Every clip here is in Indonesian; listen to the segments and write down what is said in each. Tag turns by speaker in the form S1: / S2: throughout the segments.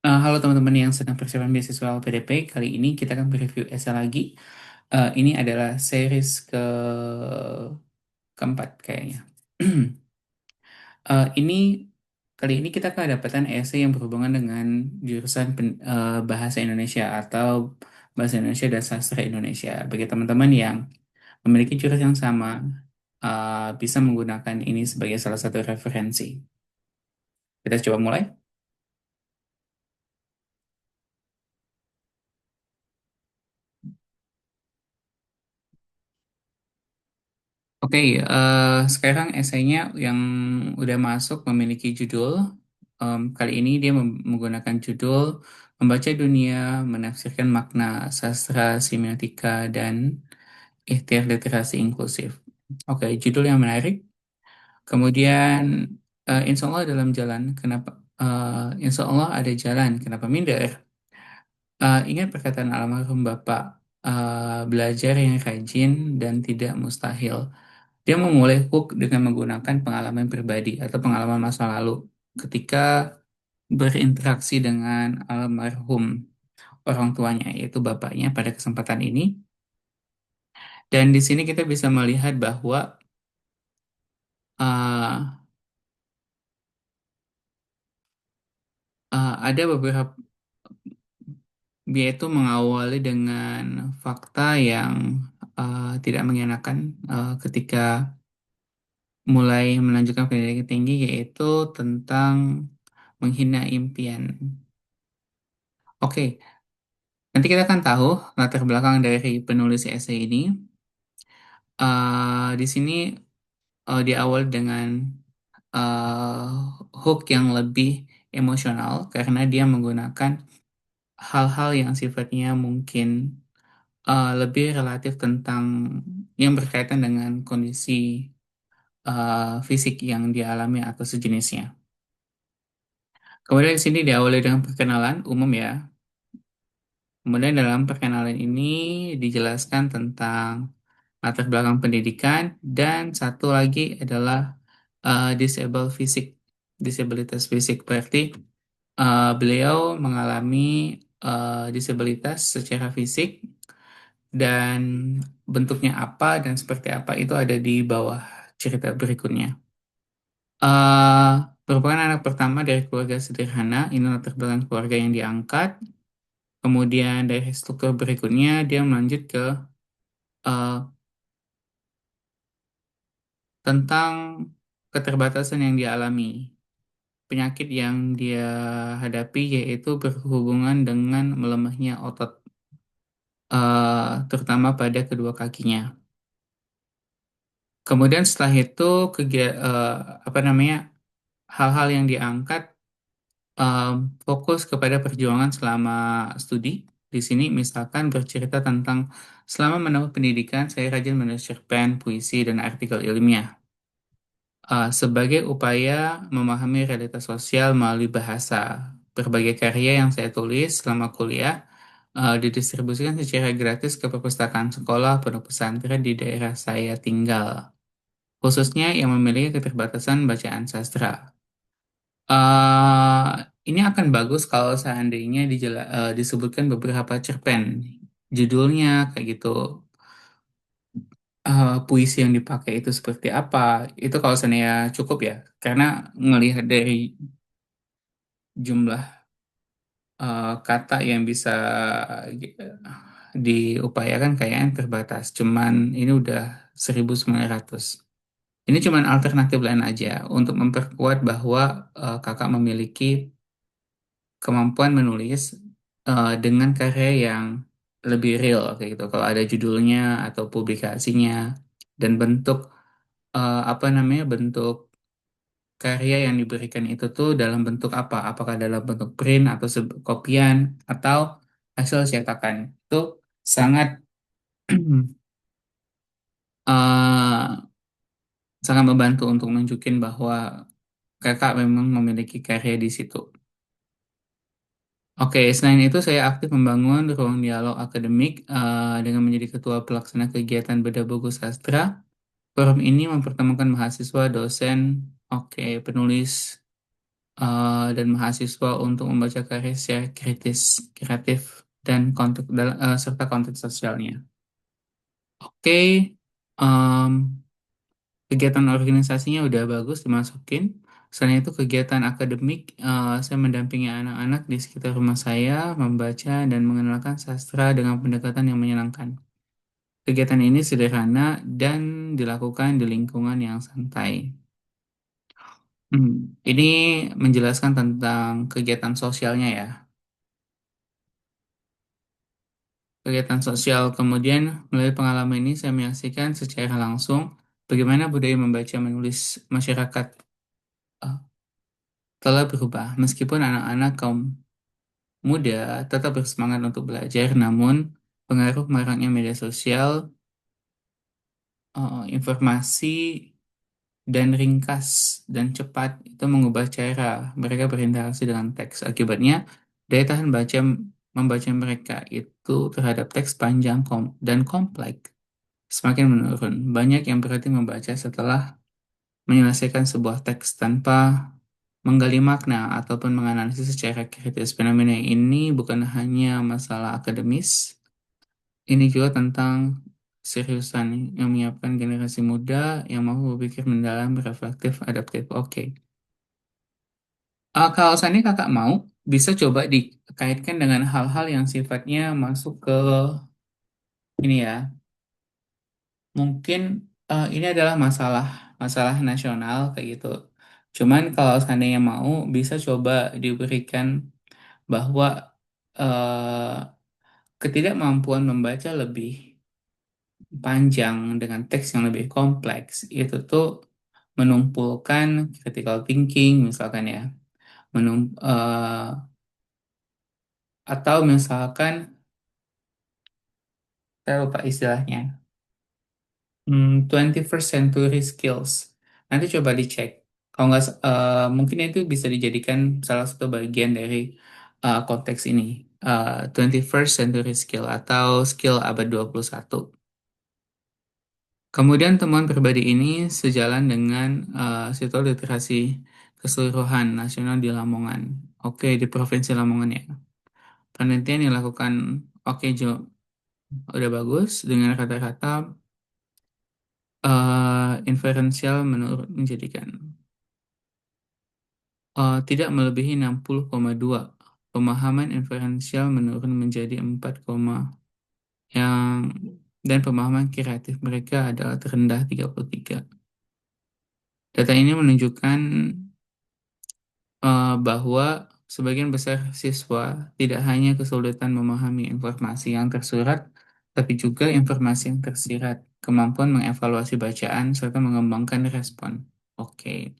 S1: Halo teman-teman yang sedang persiapan beasiswa LPDP. Kali ini kita akan mereview essay lagi. Ini adalah series keempat kayaknya. Ini kali ini kita akan dapatkan essay yang berhubungan dengan jurusan bahasa Indonesia atau bahasa Indonesia dan sastra Indonesia. Bagi teman-teman yang memiliki jurusan yang sama, bisa menggunakan ini sebagai salah satu referensi. Kita coba mulai. Oke, sekarang esainya yang udah masuk memiliki judul. Kali ini dia menggunakan judul Membaca Dunia, Menafsirkan Makna Sastra Semiotika dan Ikhtiar Literasi Inklusif. Oke, judul yang menarik. Kemudian, Insya Allah dalam jalan, kenapa? Insya Allah ada jalan, kenapa minder? Ingat perkataan almarhum Bapak, belajar yang rajin dan tidak mustahil. Dia memulai hook dengan menggunakan pengalaman pribadi atau pengalaman masa lalu ketika berinteraksi dengan almarhum orang tuanya, yaitu bapaknya pada kesempatan ini. Dan di sini kita bisa melihat bahwa uh, ada beberapa, dia itu mengawali dengan fakta yang tidak mengenakan ketika mulai melanjutkan pendidikan tinggi, yaitu tentang menghina impian. Oke, nanti kita akan tahu latar belakang dari penulis esai ini. Di sini diawali dengan eh, hook yang lebih emosional karena dia menggunakan hal-hal yang sifatnya mungkin lebih relatif tentang yang berkaitan dengan kondisi fisik yang dialami atau sejenisnya. Kemudian di sini diawali dengan perkenalan umum ya. Kemudian dalam perkenalan ini dijelaskan tentang latar belakang pendidikan dan satu lagi adalah disabilitas fisik. Berarti beliau mengalami disabilitas secara fisik dan bentuknya apa dan seperti apa itu ada di bawah cerita berikutnya. eh Merupakan anak pertama dari keluarga sederhana, ini latar belakang keluarga yang diangkat. Kemudian dari struktur berikutnya dia melanjut ke eh, tentang keterbatasan yang dialami, penyakit yang dia hadapi yaitu berhubungan dengan melemahnya otot, terutama pada kedua kakinya. Kemudian setelah itu apa namanya, hal-hal yang diangkat em, fokus kepada perjuangan selama studi. Di sini misalkan bercerita tentang selama menempuh pendidikan, saya rajin menulis cerpen, puisi, dan artikel ilmiah. Sebagai upaya memahami realitas sosial melalui bahasa. Berbagai karya yang saya tulis selama kuliah didistribusikan secara gratis ke perpustakaan sekolah, pondok pesantren di daerah saya tinggal, khususnya yang memiliki keterbatasan bacaan sastra. eh ini akan bagus kalau seandainya disebutkan beberapa cerpen, judulnya kayak gitu, puisi yang dipakai itu seperti apa. Itu kalau seandainya cukup ya, karena ngelihat dari jumlah kata yang bisa diupayakan kayaknya terbatas. Cuman ini udah 1.900. Ini cuman alternatif lain aja untuk memperkuat bahwa kakak memiliki kemampuan menulis dengan karya yang lebih real kayak gitu. Kalau ada judulnya atau publikasinya dan bentuk apa namanya, bentuk karya yang diberikan itu tuh dalam bentuk apa? Apakah dalam bentuk print atau kopian atau hasil cetakan? Itu sangat eh, sangat membantu untuk menunjukin bahwa kakak memang memiliki karya di situ. Oke, selain itu saya aktif membangun ruang dialog akademik dengan menjadi ketua pelaksana kegiatan Beda Buku Sastra. Forum ini mempertemukan mahasiswa, dosen, oke, penulis, dan mahasiswa untuk membaca karya secara kritis, kreatif, dan serta konteks sosialnya. Oke, em, kegiatan organisasinya udah bagus dimasukin. Selain itu kegiatan akademik, saya mendampingi anak-anak di sekitar rumah saya membaca dan mengenalkan sastra dengan pendekatan yang menyenangkan. Kegiatan ini sederhana dan dilakukan di lingkungan yang santai. Hmm, ini menjelaskan tentang kegiatan sosialnya ya. Kegiatan sosial kemudian melalui pengalaman ini saya menyaksikan secara langsung bagaimana budaya membaca menulis masyarakat eh, telah berubah. Meskipun anak-anak kaum muda tetap bersemangat untuk belajar, namun pengaruh maraknya media sosial, informasi dan ringkas dan cepat itu mengubah cara mereka berinteraksi dengan teks. Akibatnya, daya tahan membaca mereka itu terhadap teks panjang dan kompleks semakin menurun. Banyak yang berhenti membaca setelah menyelesaikan sebuah teks tanpa menggali makna ataupun menganalisis secara kritis. Fenomena ini bukan hanya masalah akademis, ini juga tentang seriusan yang menyiapkan generasi muda yang mampu berpikir mendalam, reflektif, adaptif. Oke. Kalau seandainya kakak mau, bisa coba dikaitkan dengan hal-hal yang sifatnya masuk ke ini ya. Mungkin ini adalah masalah masalah nasional kayak gitu. Cuman kalau seandainya mau, bisa coba diberikan bahwa eh, ketidakmampuan membaca lebih panjang dengan teks yang lebih kompleks itu tuh menumpulkan critical thinking misalkan ya, menum eh, atau misalkan saya lupa istilahnya. 21st century skills. Nanti coba dicek. Kalau nggak, mungkin itu bisa dijadikan salah satu bagian dari konteks ini. 21st century skill atau skill abad 21. Kemudian temuan pribadi ini sejalan dengan situs literasi keseluruhan nasional di Lamongan. Oke, di Provinsi Lamongan ya. Penelitian yang dilakukan, oke Jo, udah bagus dengan kata-kata inferensial menurut menjadikan tidak melebihi 60,2. Pemahaman inferensial menurun menjadi 4, yang dan pemahaman kreatif mereka adalah terendah 33. Data ini menunjukkan bahwa sebagian besar siswa tidak hanya kesulitan memahami informasi yang tersurat, tapi juga informasi yang tersirat, kemampuan mengevaluasi bacaan, serta mengembangkan respon. Oke.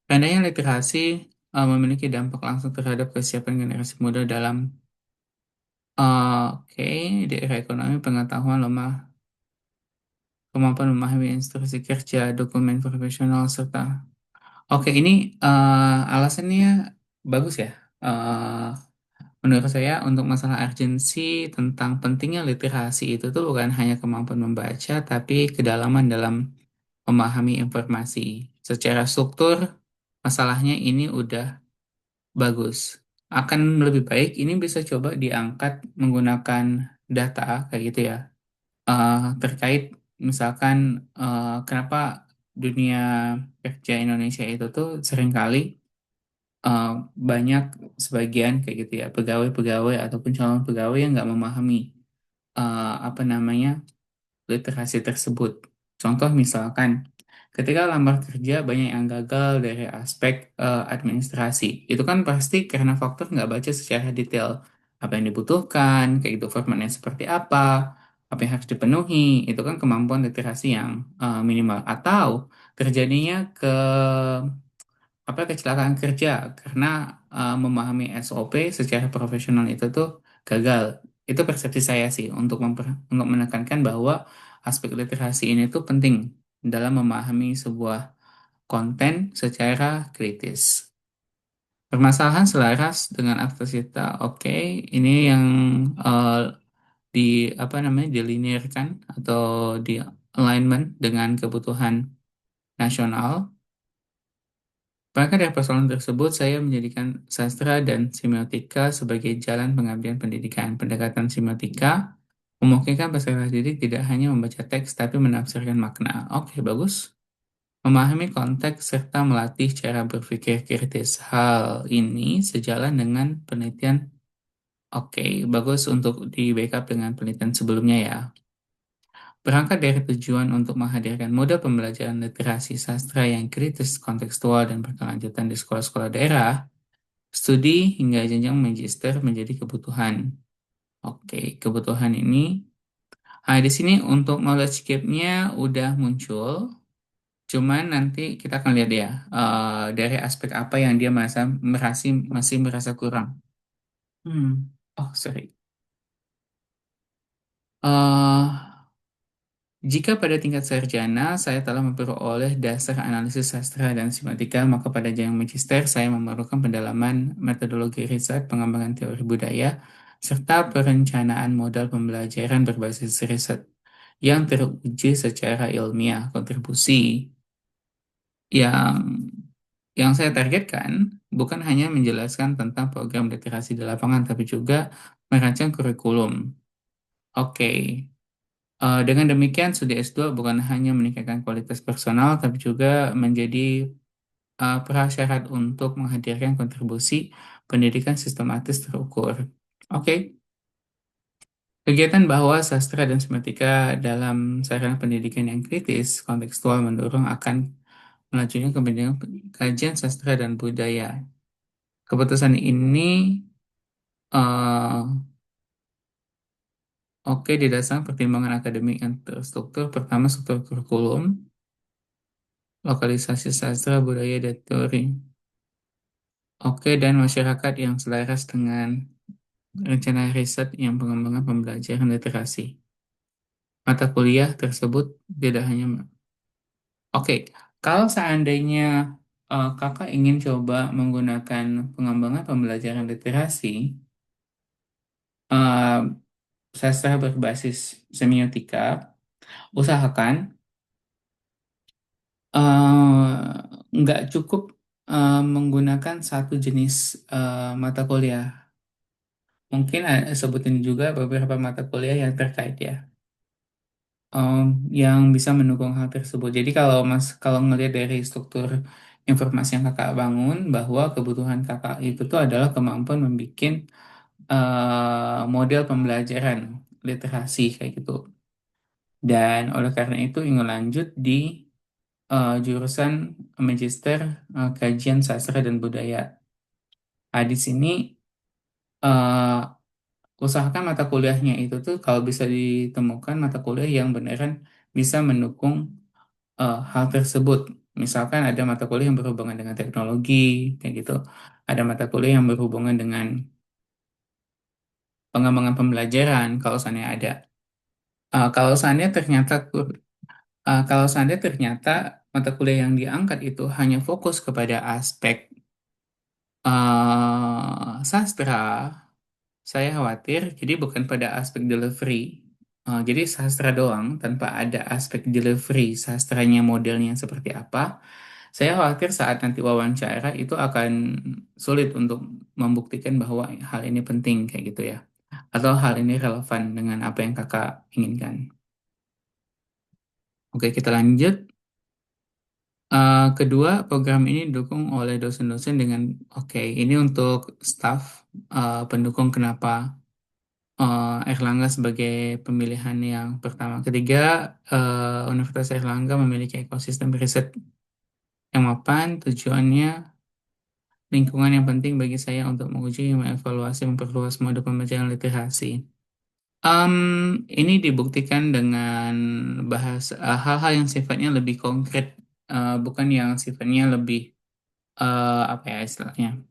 S1: Rendahnya literasi memiliki dampak langsung terhadap kesiapan generasi muda dalam oke, di era ekonomi pengetahuan lemah, kemampuan memahami instruksi kerja, dokumen profesional, serta oke ini alasannya bagus ya. Eh, Menurut saya untuk masalah urgensi tentang pentingnya literasi itu tuh bukan hanya kemampuan membaca, tapi kedalaman dalam memahami informasi. Secara struktur, masalahnya ini udah bagus. Akan lebih baik ini bisa coba diangkat menggunakan data kayak gitu ya. Terkait misalkan kenapa dunia kerja Indonesia itu tuh seringkali eh, banyak sebagian kayak gitu ya pegawai-pegawai ataupun calon pegawai yang nggak memahami apa namanya literasi tersebut. Contoh misalkan, ketika lamar kerja banyak yang gagal dari aspek administrasi. Itu kan pasti karena faktor nggak baca secara detail apa yang dibutuhkan, kayak gitu formatnya seperti apa yang harus dipenuhi. Itu kan kemampuan literasi yang minimal. Atau terjadinya apa kecelakaan kerja karena memahami SOP secara profesional itu tuh gagal. Itu persepsi saya sih untuk menekankan bahwa aspek literasi ini tuh penting dalam memahami sebuah konten secara kritis. Permasalahan selaras dengan aktivitas, oke, ini yang eh, di apa namanya dilinirkan atau di alignment dengan kebutuhan nasional. Maka dari persoalan tersebut, saya menjadikan sastra dan semiotika sebagai jalan pengabdian pendidikan. Pendekatan semiotika memungkinkan peserta didik tidak hanya membaca teks, tapi menafsirkan makna. Oke, bagus. Memahami konteks serta melatih cara berpikir kritis. Hal ini sejalan dengan penelitian. Oke, bagus untuk di backup dengan penelitian sebelumnya ya. Berangkat dari tujuan untuk menghadirkan model pembelajaran literasi sastra yang kritis, kontekstual, dan berkelanjutan di sekolah-sekolah daerah, studi hingga jenjang magister menjadi kebutuhan. Oke, kebutuhan ini. Di sini untuk knowledge gap-nya udah muncul, cuman nanti kita akan lihat ya dari aspek apa yang dia masih merasa kurang. Oh sorry. Eh, Jika pada tingkat sarjana saya telah memperoleh dasar analisis sastra dan semiotika, maka pada jenjang magister saya memerlukan pendalaman metodologi riset, pengembangan teori budaya, serta perencanaan modal pembelajaran berbasis riset yang teruji secara ilmiah. Kontribusi yang saya targetkan bukan hanya menjelaskan tentang program literasi di lapangan, tapi juga merancang kurikulum. Oke. Dengan demikian, studi S2 bukan hanya meningkatkan kualitas personal, tapi juga menjadi prasyarat untuk menghadirkan kontribusi pendidikan sistematis terukur. Oke, kegiatan bahwa sastra dan semiotika dalam sarana pendidikan yang kritis, kontekstual mendorong akan melajunya kepentingan kajian sastra dan budaya. Keputusan ini eh, oke didasarkan pertimbangan akademik yang terstruktur. Pertama, struktur kurikulum, lokalisasi sastra, budaya, dan teori. Oke, dan masyarakat yang selaras dengan rencana riset yang pengembangan pembelajaran literasi. Mata kuliah tersebut tidak hanya... Oke, kalau seandainya kakak ingin coba menggunakan pengembangan pembelajaran literasi, eh, sastra berbasis semiotika, usahakan nggak cukup menggunakan satu jenis mata kuliah. Mungkin sebutin juga beberapa mata kuliah yang terkait ya, um, yang bisa mendukung hal tersebut. Jadi kalau ngelihat dari struktur informasi yang kakak bangun, bahwa kebutuhan kakak itu tuh adalah kemampuan membuat model pembelajaran literasi kayak gitu. Dan oleh karena itu ingin lanjut di jurusan Magister Kajian Sastra dan Budaya. Di sini eh, usahakan mata kuliahnya itu tuh kalau bisa ditemukan mata kuliah yang beneran bisa mendukung hal tersebut. Misalkan ada mata kuliah yang berhubungan dengan teknologi, kayak gitu. Ada mata kuliah yang berhubungan dengan pengembangan pembelajaran, kalau seandainya ada. Kalau seandainya ternyata mata kuliah yang diangkat itu hanya fokus kepada aspek sastra, saya khawatir, jadi bukan pada aspek delivery. Jadi sastra doang tanpa ada aspek delivery, sastranya modelnya seperti apa. Saya khawatir saat nanti wawancara itu akan sulit untuk membuktikan bahwa hal ini penting kayak gitu ya. Atau hal ini relevan dengan apa yang kakak inginkan. Oke, kita lanjut. Kedua, program ini didukung oleh dosen-dosen dengan, oke, ini untuk staf pendukung kenapa Erlangga sebagai pemilihan yang pertama. Ketiga, Universitas Erlangga memiliki ekosistem riset yang mapan. Tujuannya lingkungan yang penting bagi saya untuk menguji, mengevaluasi, memperluas mode pembelajaran literasi. Em, ini dibuktikan dengan bahas hal-hal yang sifatnya lebih konkret, bukan yang sifatnya lebih apa ya istilahnya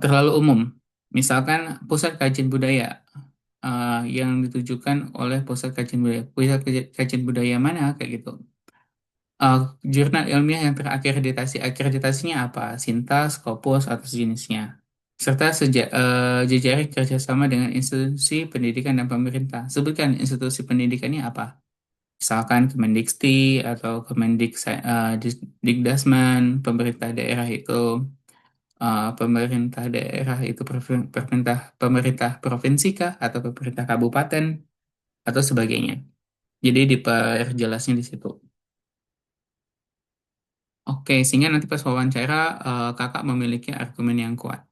S1: terlalu umum. Misalkan pusat kajian budaya yang ditujukan oleh pusat kajian budaya. Pusat kajian budaya mana kayak gitu. Uh, Jurnal ilmiah yang terakreditasi, akreditasinya apa? Sinta, Scopus, atau sejenisnya. Serta jejaring kerjasama dengan institusi pendidikan dan pemerintah. Sebutkan institusi pendidikannya apa? Misalkan Kemendikti atau Dikdasmen, pemerintah daerah itu pemerintah daerah itu pemerintah provinsi kah atau pemerintah kabupaten atau sebagainya. Jadi diperjelasnya di situ. Oke, sehingga nanti pas wawancara kakak memiliki argumen yang kuat.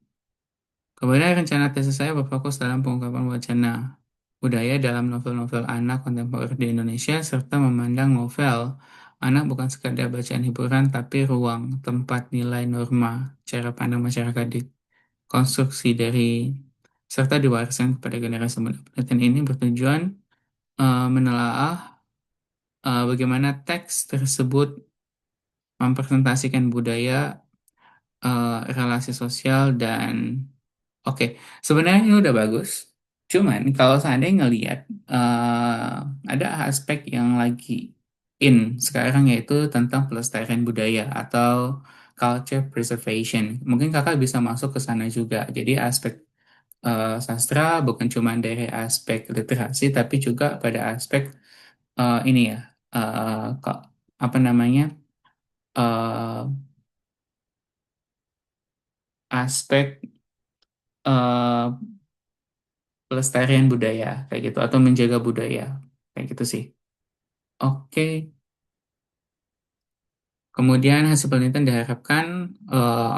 S1: Kemudian rencana tesis saya berfokus dalam pengungkapan wacana budaya dalam novel-novel anak kontemporer di Indonesia serta memandang novel anak bukan sekadar bacaan hiburan tapi ruang, tempat, nilai, norma, cara pandang masyarakat di konstruksi dari serta diwariskan kepada generasi muda. Penelitian ini bertujuan menelaah bagaimana teks tersebut mempresentasikan budaya, relasi sosial, dan oke, sebenarnya ini udah bagus. Cuman kalau seandainya ngelihat ada aspek yang lagi in sekarang yaitu tentang pelestarian budaya atau culture preservation. Mungkin kakak bisa masuk ke sana juga. Jadi aspek sastra bukan cuma dari aspek literasi tapi juga pada aspek ini ya kok apa namanya eh, aspek eh, pelestarian budaya kayak gitu atau menjaga budaya kayak gitu sih. Oke, kemudian hasil penelitian diharapkan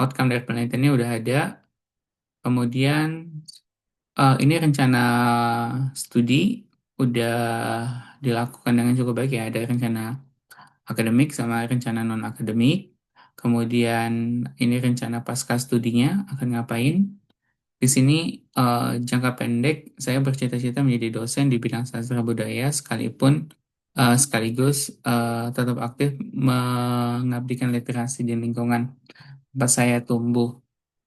S1: outcome dari penelitiannya udah ada. Kemudian ini rencana studi udah dilakukan dengan cukup baik ya. Ada rencana akademik sama rencana non akademik. Kemudian ini rencana pasca studinya akan ngapain. Di sini jangka pendek saya bercita-cita menjadi dosen di bidang sastra budaya sekalipun sekaligus tetap aktif mengabdikan literasi di lingkungan tempat saya tumbuh.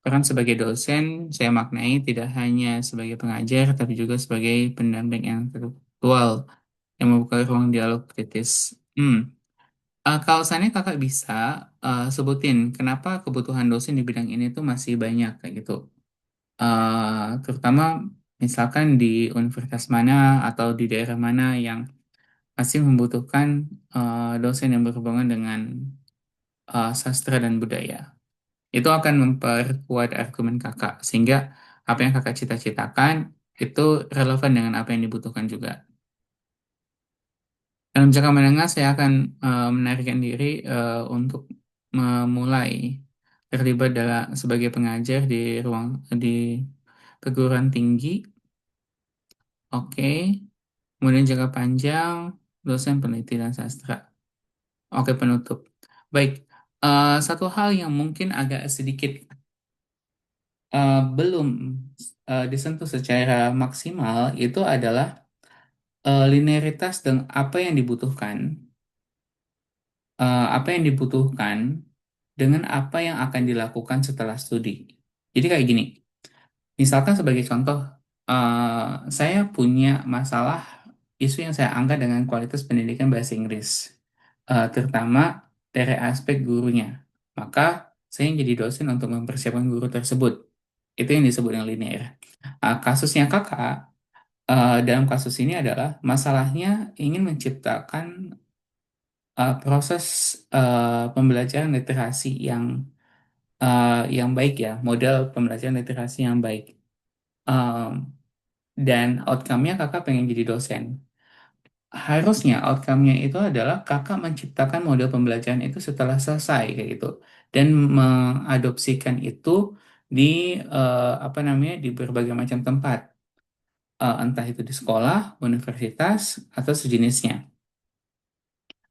S1: Peran sebagai dosen saya maknai tidak hanya sebagai pengajar tapi juga sebagai pendamping yang intelektual yang membuka ruang dialog kritis. Hmm. Kalau seandainya kakak bisa sebutin kenapa kebutuhan dosen di bidang ini tuh masih banyak kayak gitu. Terutama misalkan di universitas mana atau di daerah mana yang masih membutuhkan dosen yang berhubungan dengan sastra dan budaya. Itu akan memperkuat argumen kakak, sehingga apa yang kakak cita-citakan itu relevan dengan apa yang dibutuhkan juga. Dalam jangka menengah, saya akan menarikkan diri untuk memulai terlibat dalam sebagai pengajar di perguruan tinggi. Oke, kemudian jangka panjang, dosen peneliti dan sastra. Oke, penutup. Baik, satu hal yang mungkin agak sedikit belum disentuh secara maksimal itu adalah linearitas dan apa yang dibutuhkan dengan apa yang akan dilakukan setelah studi. Jadi kayak gini, misalkan sebagai contoh, saya punya masalah isu yang saya angkat dengan kualitas pendidikan bahasa Inggris, terutama dari aspek gurunya. Maka saya jadi dosen untuk mempersiapkan guru tersebut. Itu yang disebut dengan linear. Kasusnya kakak, dalam kasus ini adalah masalahnya ingin menciptakan proses pembelajaran literasi yang baik ya, model pembelajaran literasi yang baik. Um, dan outcome-nya kakak pengen jadi dosen. Harusnya outcome-nya itu adalah kakak menciptakan model pembelajaran itu setelah selesai kayak gitu dan mengadopsikan itu di apa namanya di berbagai macam tempat. Entah itu di sekolah, universitas, atau sejenisnya,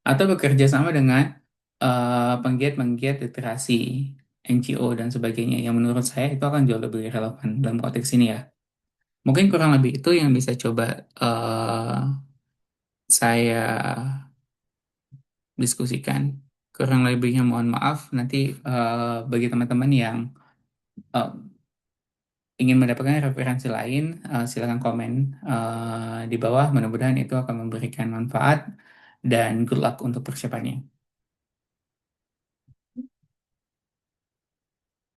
S1: atau bekerja sama dengan penggiat-penggiat literasi, NGO, dan sebagainya, yang menurut saya itu akan jauh lebih relevan dalam konteks ini ya. Mungkin kurang lebih itu yang bisa coba saya diskusikan. Kurang lebihnya mohon maaf, nanti bagi teman-teman yang eh, ingin mendapatkan referensi lain, silakan komen di bawah. Mudah-mudahan itu akan memberikan manfaat dan good luck untuk persiapannya.